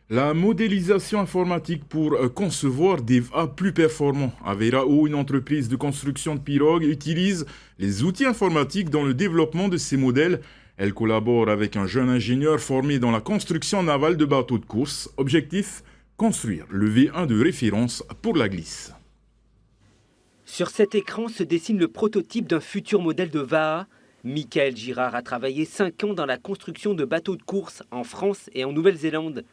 La modélisation informatique pour concevoir des VA plus performants. Averao, une entreprise de construction de pirogues, utilise les outils informatiques dans le développement de ces modèles. Elle collabore avec un jeune ingénieur formé dans la construction navale de bateaux de course. Objectif, construire le V1 de référence pour la glisse. Sur cet écran se dessine le prototype d'un futur modèle de VAA. Michael Girard a travaillé 5 ans dans la construction de bateaux de course en France et en Nouvelle-Zélande.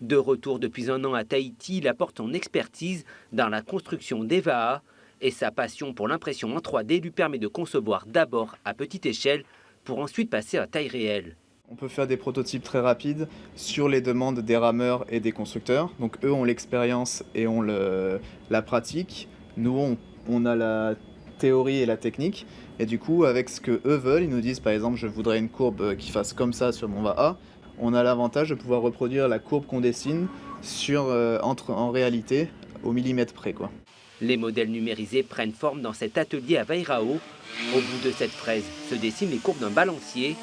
De retour depuis 1 an à Tahiti, il apporte son expertise dans la construction des VAA et sa passion pour l'impression en 3D lui permet de concevoir d'abord à petite échelle pour ensuite passer à taille réelle. On peut faire des prototypes très rapides sur les demandes des rameurs et des constructeurs. Donc eux ont l'expérience et ont la pratique. Nous, on a la théorie et la technique. Et du coup, avec ce que eux veulent, ils nous disent par exemple, je voudrais une courbe qui fasse comme ça sur mon VAA. On a l'avantage de pouvoir reproduire la courbe qu'on dessine en réalité au millimètre près, quoi. Les modèles numérisés prennent forme dans cet atelier à Vairao. Au bout de cette fraise se dessinent les courbes d'un balancier.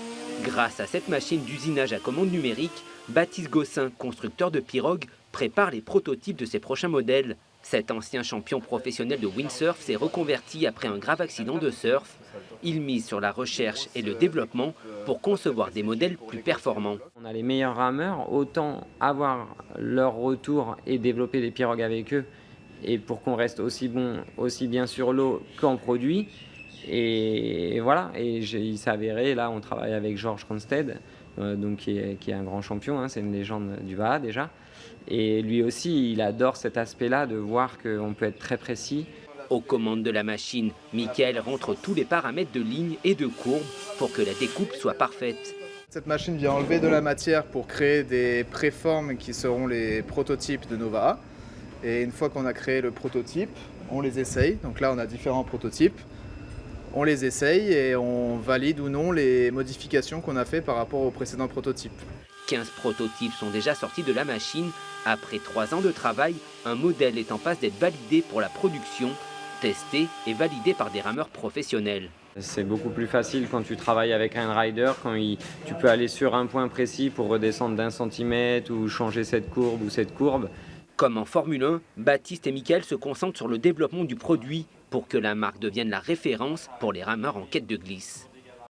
Grâce à cette machine d'usinage à commande numérique, Baptiste Gossin, constructeur de pirogues, prépare les prototypes de ses prochains modèles. Cet ancien champion professionnel de windsurf s'est reconverti après un grave accident de surf. Il mise sur la recherche et le développement pour concevoir des modèles plus performants. On a les meilleurs rameurs, autant avoir leur retour et développer des pirogues avec eux, et pour qu'on reste aussi bon, aussi bien sur l'eau qu'en produit. Et voilà, et il s'est avéré, là on travaille avec Georges Kronstedt, qui est un grand champion, hein, c'est une légende du VAA déjà. Et lui aussi, il adore cet aspect-là de voir qu'on peut être très précis. Aux commandes de la machine, Michael rentre tous les paramètres de ligne et de courbe pour que la découpe soit parfaite. Cette machine vient enlever de la matière pour créer des préformes qui seront les prototypes de nos VAA. Et une fois qu'on a créé le prototype, on les essaye. Donc là, on a différents prototypes. On les essaye et on valide ou non les modifications qu'on a fait par rapport au précédent prototype. 15 prototypes sont déjà sortis de la machine. Après 3 ans de travail, un modèle est en passe d'être validé pour la production, testé et validé par des rameurs professionnels. C'est beaucoup plus facile quand tu travailles avec un rider, tu peux aller sur un point précis pour redescendre d'1 centimètre ou changer cette courbe ou cette courbe. Comme en Formule 1, Baptiste et Michael se concentrent sur le développement du produit pour que la marque devienne la référence pour les rameurs en quête de glisse.